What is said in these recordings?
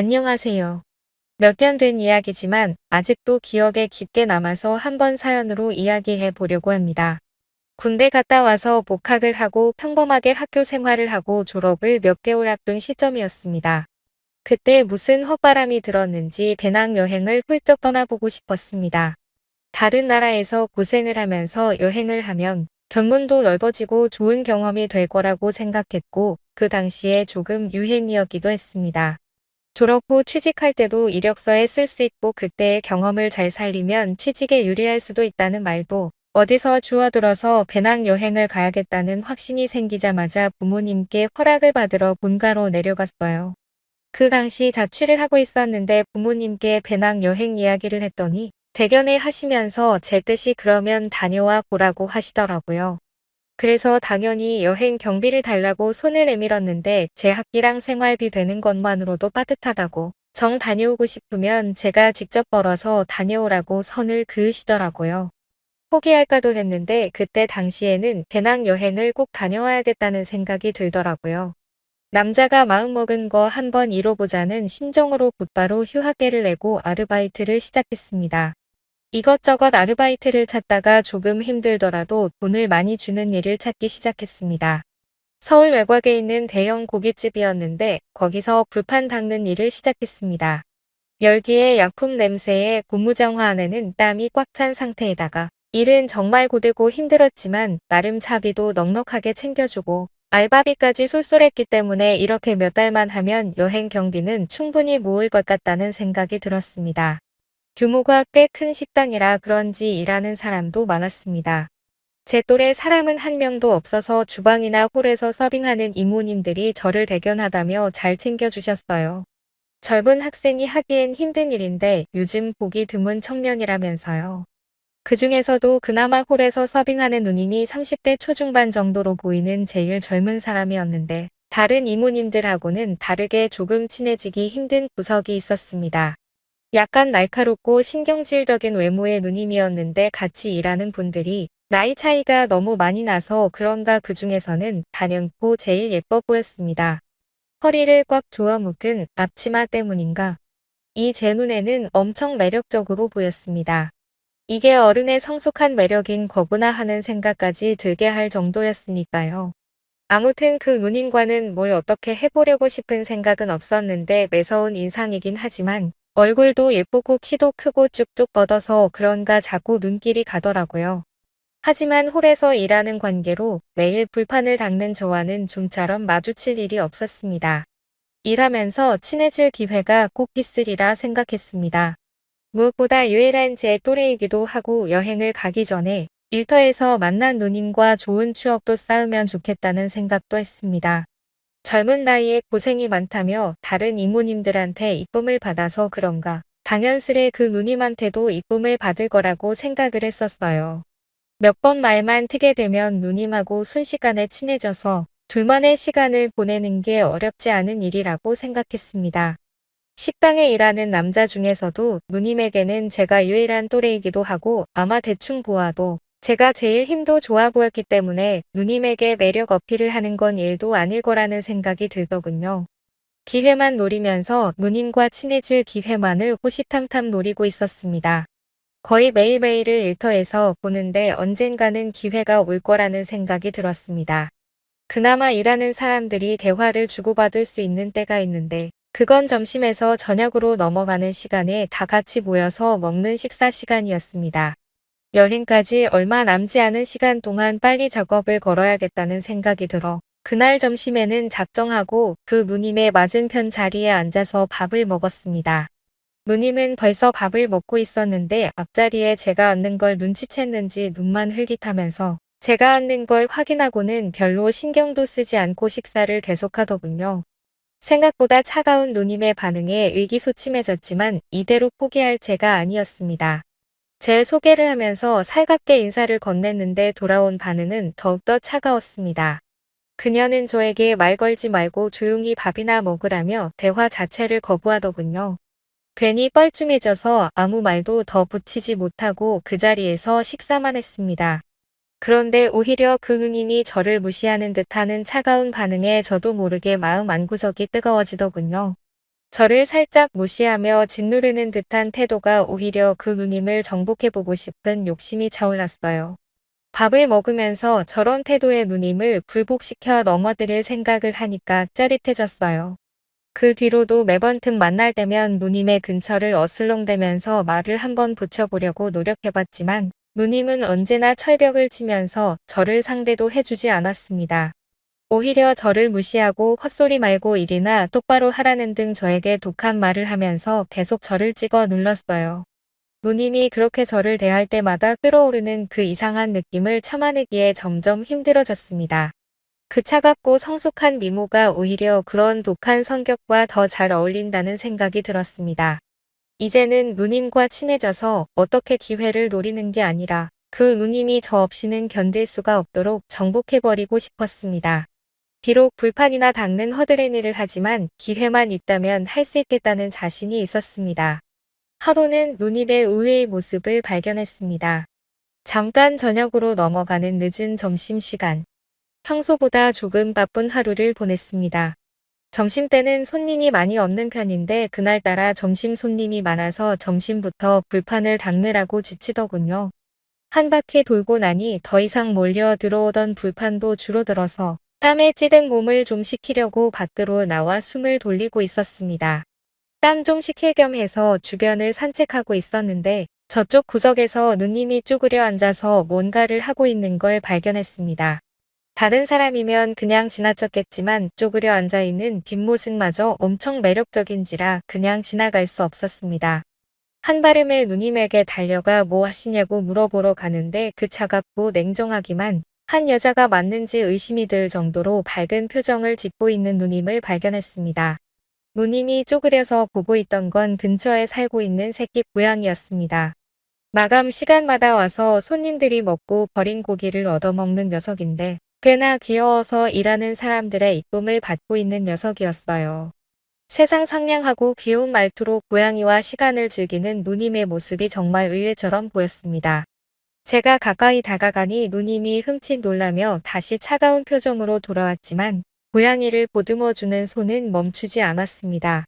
안녕하세요. 몇 년 된 이야기지만 아직도 기억에 깊게 남아서 한번 사연으로 이야기해 보려고 합니다. 군대 갔다 와서 복학을 하고 평범하게 학교 생활을 하고 졸업을 몇 개월 앞둔 시점이었습니다. 그때 무슨 헛바람이 들었는지 배낭여행을 훌쩍 떠나보고 싶었습니다. 다른 나라에서 고생을 하면서 여행을 하면 견문도 넓어지고 좋은 경험이 될 거라고 생각했고 그 당시에 조금 유행이었기도 했습니다. 졸업 후 취직할 때도 이력서에 쓸 수 있고 그때의 경험을 잘 살리면 취직에 유리할 수도 있다는 말도 어디서 주워들어서 배낭여행을 가야겠다는 확신이 생기자마자 부모님께 허락을 받으러 본가로 내려갔어요. 그 당시 자취를 하고 있었는데 부모님께 배낭여행 이야기를 했더니 대견해 하시면서 제 뜻이 그러면 다녀와 보라고 하시더라고요. 그래서 당연히 여행 경비를 달라고 손을 내밀었는데 제 학비랑 생활비 되는 것만으로도 빠듯하다고 정 다녀오고 싶으면 제가 직접 벌어서 다녀오라고 선을 그으시더라고요. 포기할까도 했는데 그때 당시에는 배낭여행을 꼭 다녀와야겠다는 생각이 들더라고요. 남자가 마음먹은 거 한번 이뤄보자는 심정으로 곧바로 휴학계를 내고 아르바이트를 시작했습니다. 이것저것 아르바이트를 찾다가 조금 힘들더라도 돈을 많이 주는 일을 찾기 시작했습니다. 서울 외곽에 있는 대형 고깃집이었는데 거기서 불판 닦는 일을 시작했습니다. 열기에 약품 냄새에 고무장화 안에는 땀이 꽉 찬 상태에다가 일은 정말 고되고 힘들었지만 나름 차비도 넉넉하게 챙겨주고 알바비까지 쏠쏠했기 때문에 이렇게 몇 달만 하면 여행 경비는 충분히 모을 것 같다는 생각이 들었습니다. 규모가 꽤 큰 식당이라 그런지 일하는 사람도 많았습니다. 제 또래 사람은 한 명도 없어서 주방이나 홀에서 서빙하는 이모님들이 저를 대견하다며 잘 챙겨주셨어요. 젊은 학생이 하기엔 힘든 일인데 요즘 보기 드문 청년이라면서요. 그중에서도 그나마 홀에서 서빙하는 누님이 30대 초중반 정도로 보이는 제일 젊은 사람이었는데 다른 이모님들하고는 다르게 조금 친해지기 힘든 구석이 있었습니다. 약간 날카롭고 신경질적인 외모의 누님이었는데 같이 일하는 분들이 나이 차이가 너무 많이 나서 그런가 그중에서는 단연코 제일 예뻐 보였습니다. 허리를 꽉 조아 묶은 앞치마 때문인가? 이 제 눈에는 엄청 매력적으로 보였습니다. 이게 어른의 성숙한 매력인 거구나 하는 생각까지 들게 할 정도였으니까요. 아무튼 그 누님과는 뭘 어떻게 해보려고 싶은 생각은 없었는데 매서운 인상이긴 하지만 얼굴도 예쁘고 키도 크고 쭉쭉 뻗어서 그런가 자꾸 눈길이 가더라고요. 하지만 홀에서 일하는 관계로 매일 불판을 닦는 저와는 좀처럼 마주칠 일이 없었습니다. 일하면서 친해질 기회가 꼭 있으리라 생각했습니다. 무엇보다 유일한 제 또래이기도 하고 여행을 가기 전에 일터에서 만난 누님과 좋은 추억도 쌓으면 좋겠다는 생각도 했습니다. 젊은 나이에 고생이 많다며 다른 이모님들한테 이쁨을 받아서 그런가 당연스레 그 누님한테도 이쁨을 받을 거라고 생각을 했었어요. 몇 번 말만 트게 되면 누님하고 순식간에 친해져서 둘만의 시간을 보내는 게 어렵지 않은 일이라고 생각했습니다. 식당에 일하는 남자 중에서도 누님에게는 제가 유일한 또래이기도 하고 아마 대충 보아도 제가 제일 힘도 좋아 보였기 때문에 누님에게 매력 어필을 하는 건 일도 아닐 거라는 생각이 들더군요. 기회만 노리면서 누님과 친해질 기회만을 호시탐탐 노리고 있었습니다. 거의 매일매일을 일터에서 보는데 언젠가는 기회가 올 거라는 생각이 들었습니다. 그나마 일하는 사람들이 대화를 주고받을 수 있는 때가 있는데 그건 점심에서 저녁으로 넘어가는 시간에 다 같이 모여서 먹는 식사 시간이었습니다. 여행까지 얼마 남지 않은 시간 동안 빨리 작업을 걸어야겠다는 생각이 들어 그날 점심에는 작정하고 그 누님의 맞은편 자리에 앉아서 밥을 먹었습니다. 누님은 벌써 밥을 먹고 있었는데 앞자리에 제가 앉는 걸 눈치챘는지 눈만 흘깃하면서 제가 앉는 걸 확인하고는 별로 신경도 쓰지 않고 식사를 계속하더군요. 생각보다 차가운 누님의 반응에 의기소침해졌지만 이대로 포기할 제가 아니었습니다. 제 소개를 하면서 살갑게 인사를 건넸는데 돌아온 반응은 더욱더 차가웠습니다. 그녀는 저에게 말 걸지 말고 조용히 밥이나 먹으라며 대화 자체를 거부하더군요. 괜히 뻘쭘해져서 아무 말도 더 붙이지 못하고 그 자리에서 식사만 했습니다. 그런데 오히려 그 누님이 저를 무시하는 듯하는 차가운 반응에 저도 모르게 마음 안구석이 뜨거워지더군요. 저를 살짝 무시하며 짓누르는 듯한 태도가 오히려 그 누님을 정복해보고 싶은 욕심이 차올랐어요. 밥을 먹으면서 저런 태도의 누님을 굴복시켜 넘어뜨릴 생각을 하니까 짜릿해졌어요. 그 뒤로도 매번 틈 만날 때면 누님의 근처를 어슬렁대면서 말을 한번 붙여보려고 노력해봤지만 누님은 언제나 철벽을 치면서 저를 상대도 해주지 않았습니다. 오히려 저를 무시하고 헛소리 말고 일이나 똑바로 하라는 등 저에게 독한 말을 하면서 계속 저를 찍어 눌렀어요. 누님이 그렇게 저를 대할 때마다 끓어오르는 그 이상한 느낌을 참아내기에 점점 힘들어졌습니다. 그 차갑고 성숙한 미모가 오히려 그런 독한 성격과 더 잘 어울린다는 생각이 들었습니다. 이제는 누님과 친해져서 어떻게 기회를 노리는 게 아니라 그 누님이 저 없이는 견딜 수가 없도록 정복해버리고 싶었습니다. 비록 불판이나 닦는 허드렛 일을 하지만 기회만 있다면 할 수 있겠다는 자신이 있었습니다. 하루는 누님의 의외의 모습을 발견했습니다. 잠깐 저녁으로 넘어가는 늦은 점심시간. 평소보다 조금 바쁜 하루를 보냈습니다. 점심때는 손님이 많이 없는 편인데 그날따라 점심 손님이 많아서 점심부터 불판을 닦느라고 지치더군요. 한 바퀴 돌고 나니 더 이상 몰려 들어오던 불판도 줄어들어서 땀에 찌든 몸을 좀 식히려고 밖으로 나와 숨을 돌리고 있었습니다. 땀 좀 식힐 겸 해서 주변을 산책하고 있었는데 저쪽 구석에서 누님이 쭈그려 앉아서 뭔가를 하고 있는 걸 발견했습니다. 다른 사람이면 그냥 지나쳤겠지만 쪼그려 앉아있는 뒷모습마저 엄청 매력적인지라 그냥 지나갈 수 없었습니다. 한발음에 누님에게 달려가 뭐 하시냐고 물어보러 가는데 그 차갑고 냉정하기만 한 여자가 맞는지 의심이 들 정도로 밝은 표정을 짓고 있는 누님을 발견했습니다. 누님이 쪼그려서 보고 있던 건 근처에 살고 있는 새끼 고양이였습니다. 마감 시간마다 와서 손님들이 먹고 버린 고기를 얻어먹는 녀석인데 꽤나 귀여워서 일하는 사람들의 이쁨을 받고 있는 녀석이었어요. 세상 상냥하고 귀여운 말투로 고양이와 시간을 즐기는 누님의 모습이 정말 의외처럼 보였습니다. 제가 가까이 다가가니 누님이 흠칫 놀라며 다시 차가운 표정으로 돌아왔지만 고양이를 보듬어주는 손은 멈추지 않았습니다.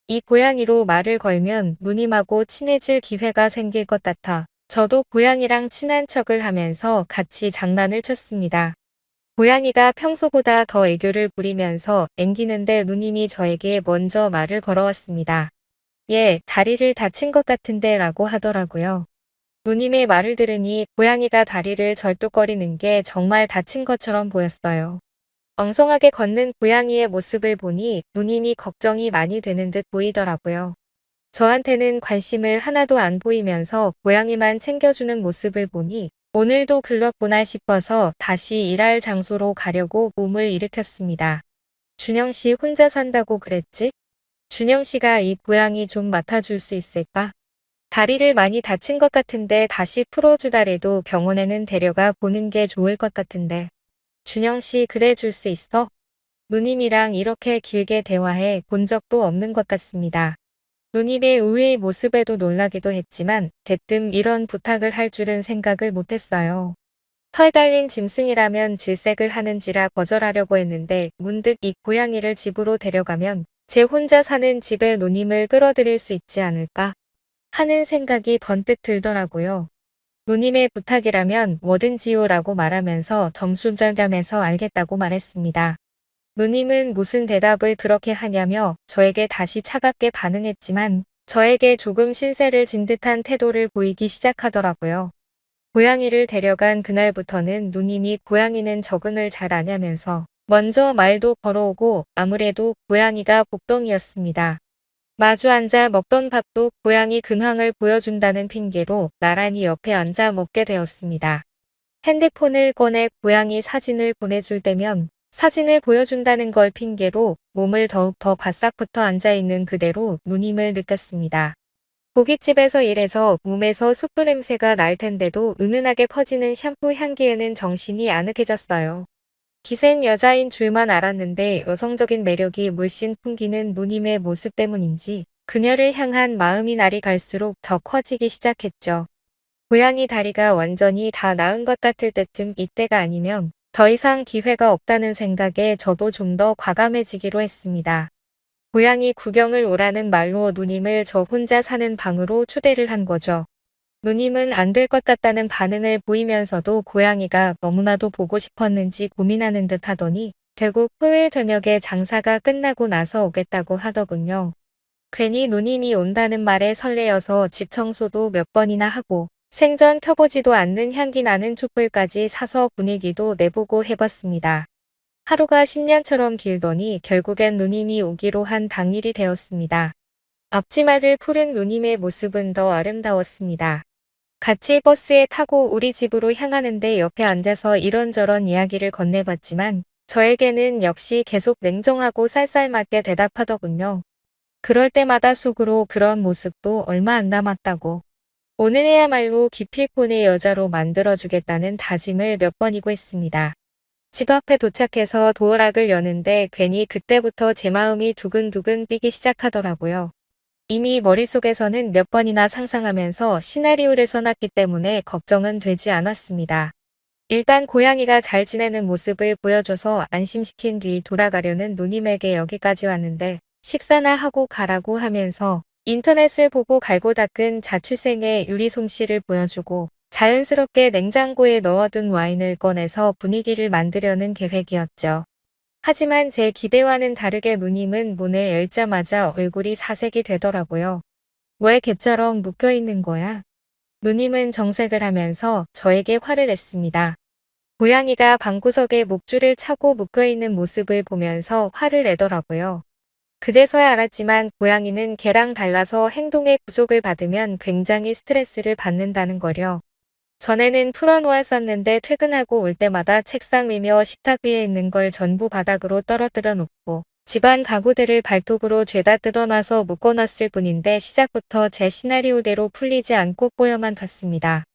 이 고양이로 말을 걸면 누님하고 친해질 기회가 생길 것 같아 저도 고양이랑 친한 척을 하면서 같이 장난을 쳤습니다. 고양이가 평소보다 더 애교를 부리면서 앵기는데 누님이 저에게 먼저 말을 걸어왔습니다. 예, 다리를 다친 것 같은데 라고 하더라고요. 누님의 말을 들으니 고양이가 다리를 절뚝거리는 게 정말 다친 것처럼 보였어요. 엉성하게 걷는 고양이의 모습을 보니 누님이 걱정이 많이 되는 듯 보이더라고요. 저한테는 관심을 하나도 안 보이면서 고양이만 챙겨주는 모습을 보니 오늘도 글렀구나 싶어서 다시 일할 장소로 가려고 몸을 일으켰습니다. 준영 씨 혼자 산다고 그랬지? 준영 씨가 이 고양이 좀 맡아줄 수 있을까? 다리를 많이 다친 것 같은데 다시 풀어주다래도 병원에는 데려가 보는 게 좋을 것 같은데. 준영 씨 그래 줄 수 있어? 누님이랑 이렇게 길게 대화해 본 적도 없는 것 같습니다. 누님의 의외의 모습에도 놀라기도 했지만 대뜸 이런 부탁을 할 줄은 생각을 못했어요. 털 달린 짐승이라면 질색을 하는지라 거절하려고 했는데 문득 이 고양이를 집으로 데려가면 제 혼자 사는 집에 누님을 끌어들일 수 있지 않을까 하는 생각이 번뜩 들더라고요. 누님의 부탁이라면 뭐든지요라고 말하면서 점수절감해서 알겠다고 말했습니다. 누님은 무슨 대답을 그렇게 하냐며 저에게 다시 차갑게 반응했지만 저에게 조금 신세를 진 듯한 태도를 보이기 시작하더라고요. 고양이를 데려간 그날부터는 누님이 고양이는 적응을 잘 하냐면서 먼저 말도 걸어오고 아무래도 고양이가 복덩이였습니다. 마주 앉아 먹던 밥도 고양이 근황을 보여준다는 핑계로 나란히 옆에 앉아 먹게 되었습니다. 핸드폰을 꺼내 고양이 사진을 보내줄 때면 사진을 보여준다는 걸 핑계로 몸을 더욱 더 바싹 붙어 앉아있는 그대로 누님을 느꼈습니다. 고깃집에서 일해서 몸에서 숯불 냄새가 날 텐데도 은은하게 퍼지는 샴푸 향기에는 정신이 아늑해졌어요. 기센 여자인 줄만 알았는데 여성적인 매력이 물씬 풍기는 누님의 모습 때문인지 그녀를 향한 마음이 날이 갈수록 더 커지기 시작했죠. 고양이 다리가 완전히 다 나은 것 같을 때쯤 이때가 아니면 더 이상 기회가 없다는 생각에 저도 좀 더 과감해지기로 했습니다. 고양이 구경을 오라는 말로 누님을 저 혼자 사는 방으로 초대를 한 거죠. 누님은 안 될 것 같다는 반응을 보이면서도 고양이가 너무나도 보고 싶었는지 고민하는 듯 하더니 결국 토요일 저녁에 장사가 끝나고 나서 오겠다고 하더군요. 괜히 누님이 온다는 말에 설레어서 집 청소도 몇 번이나 하고 생전 켜보지도 않는 향기 나는 촛불까지 사서 분위기도 내보고 해봤습니다. 하루가 10년처럼 길더니 결국엔 누님이 오기로 한 당일이 되었습니다. 앞치마를 푸른 누님의 모습은 더 아름다웠습니다. 같이 버스에 타고 우리 집으로 향하는데 옆에 앉아서 이런저런 이야기를 건네봤지만 저에게는 역시 계속 냉정하고 쌀쌀맞게 대답하더군요. 그럴 때마다 속으로 그런 모습도 얼마 안 남았다고. 오늘에야말로 기필코의 여자로 만들어주겠다는 다짐을 몇 번이고 했습니다. 집 앞에 도착해서 도어락을 여는데 괜히 그때부터 제 마음이 두근두근 뛰기 시작하더라고요. 이미 머릿속에서는 몇 번이나 상상하면서 시나리오를 써놨기 때문에 걱정은 되지 않았습니다. 일단 고양이가 잘 지내는 모습을 보여줘서 안심시킨 뒤 돌아가려는 누님에게 여기까지 왔는데 식사나 하고 가라고 하면서 인터넷을 보고 갈고 닦은 자취생의 요리 솜씨를 보여주고 자연스럽게 냉장고에 넣어둔 와인을 꺼내서 분위기를 만들려는 계획이었죠. 하지만 제 기대와는 다르게 누님은 문을 열자마자 얼굴이 사색이 되더라고요. 왜 개처럼 묶여있는 거야? 누님은 정색을 하면서 저에게 화를 냈습니다. 고양이가 방구석에 목줄을 차고 묶여있는 모습을 보면서 화를 내더라고요. 그제서야 알았지만 고양이는 개랑 달라서 행동의 구속을 받으면 굉장히 스트레스를 받는다는 거려. 전에는 풀어놓았었는데 퇴근하고 올 때마다 책상 위며 식탁 위에 있는 걸 전부 바닥으로 떨어뜨려 놓고 집안 가구들을 발톱으로 죄다 뜯어놔서 묶어놨을 뿐인데 시작부터 제 시나리오대로 풀리지 않고 꼬여만 갔습니다.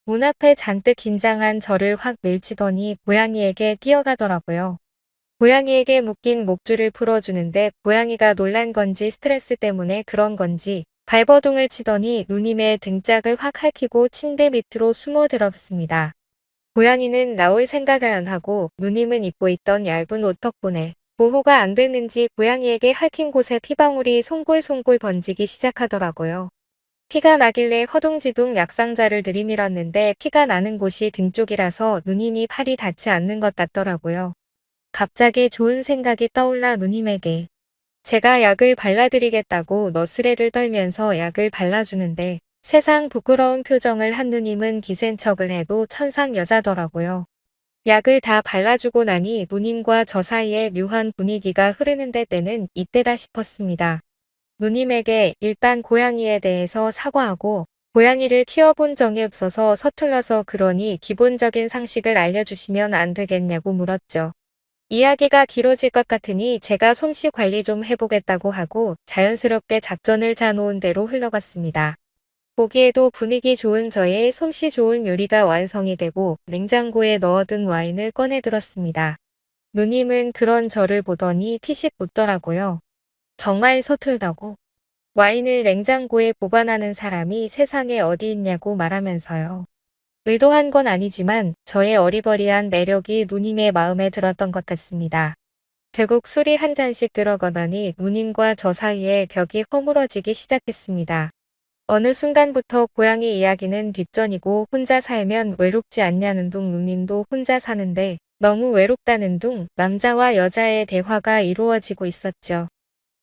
문 앞에 잔뜩 긴장한 저를 확 밀치더니 고양이에게 뛰어가더라고요. 고양이에게 묶인 목줄을 풀어주는데 고양이가 놀란 건지 스트레스 때문에 그런 건지 발버둥을 치더니 누님의 등짝을 확 핥히고 침대 밑으로 숨어 들었습니다. 고양이는 나올 생각을 안 하고 누님은 입고 있던 얇은 옷 덕분에 보호가 안 됐는지 고양이에게 핥힌 곳에 피방울이 송골송골 번지기 시작하더라고요. 피가 나길래 허둥지둥 약상자를 들이밀었는데 피가 나는 곳이 등 쪽이라서 누님이 팔이 닿지 않는 것 같더라고요. 갑자기 좋은 생각이 떠올라 누님에게 제가 약을 발라드리겠다고 너스레를 떨면서 약을 발라주는데 세상 부끄러운 표정을 한 누님은 기센 척을 해도 천상 여자더라고요. 약을 다 발라주고 나니 누님과 저 사이에 묘한 분위기가 흐르는데 때는 이때다 싶었습니다. 누님에게 일단 고양이에 대해서 사과하고 고양이를 키워본 적이 없어서 서툴러서 그러니 기본적인 상식을 알려주시면 안 되겠냐고 물었죠. 이야기가 길어질 것 같으니 제가 솜씨 관리 좀 해보겠다고 하고 자연스럽게 작전을 짜놓은 대로 흘러갔습니다. 보기에도 분위기 좋은 저의 솜씨 좋은 요리가 완성이 되고 냉장고에 넣어둔 와인을 꺼내 들었습니다. 누님은 그런 저를 보더니 피식 웃더라고요. 정말 서툴다고. 와인을 냉장고에 보관하는 사람이 세상에 어디 있냐고 말하면서요. 의도한 건 아니지만 저의 어리버리한 매력이 누님의 마음에 들었던 것 같습니다. 결국 술이 한 잔씩 들어가더니 누님과 저 사이에 벽이 허물어지기 시작했습니다. 어느 순간부터 고양이 이야기는 뒷전이고 혼자 살면 외롭지 않냐는 둥 누님도 혼자 사는데 너무 외롭다는 둥 남자와 여자의 대화가 이루어지고 있었죠.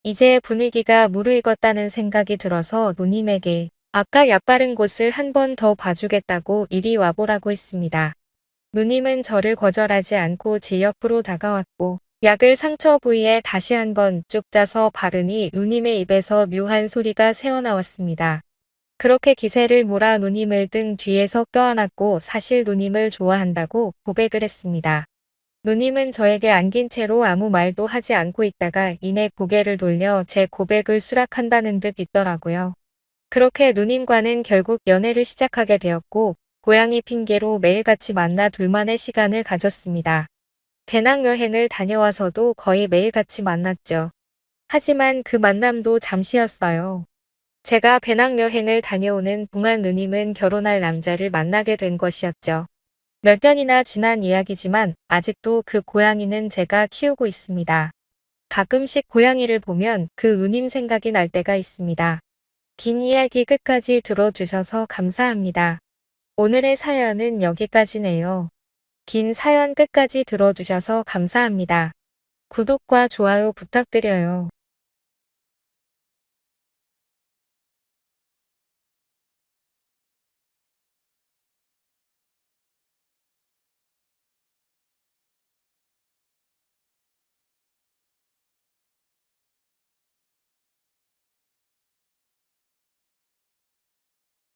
이제 분위기가 무르익었다는 생각이 들어서 누님에게 아까 약 바른 곳을 한 번 더 봐주겠다고 이리 와보라고 했습니다. 누님은 저를 거절하지 않고 제 옆으로 다가왔고 약을 상처 부위에 다시 한 번 쭉 짜서 바르니 누님의 입에서 묘한 소리가 새어나왔습니다. 그렇게 기세를 몰아 누님을 등 뒤에서 껴안았고 사실 누님을 좋아한다고 고백을 했습니다. 누님은 저에게 안긴 채로 아무 말도 하지 않고 있다가 이내 고개를 돌려 제 고백을 수락한다는 듯 있더라고요. 그렇게 누님과는 결국 연애를 시작하게 되었고 고양이 핑계로 매일같이 만나 둘만의 시간을 가졌습니다. 배낭여행을 다녀와서도 거의 매일같이 만났죠. 하지만 그 만남도 잠시였어요. 제가 배낭여행을 다녀오는 동안 누님은 결혼할 남자를 만나게 된 것이었죠. 몇 년이나 지난 이야기지만 아직도 그 고양이는 제가 키우고 있습니다. 가끔씩 고양이를 보면 그 누님 생각이 날 때가 있습니다. 긴 이야기 끝까지 들어주셔서 감사합니다. 오늘의 사연은 여기까지네요. 긴 사연 끝까지 들어주셔서 감사합니다. 구독과 좋아요 부탁드려요.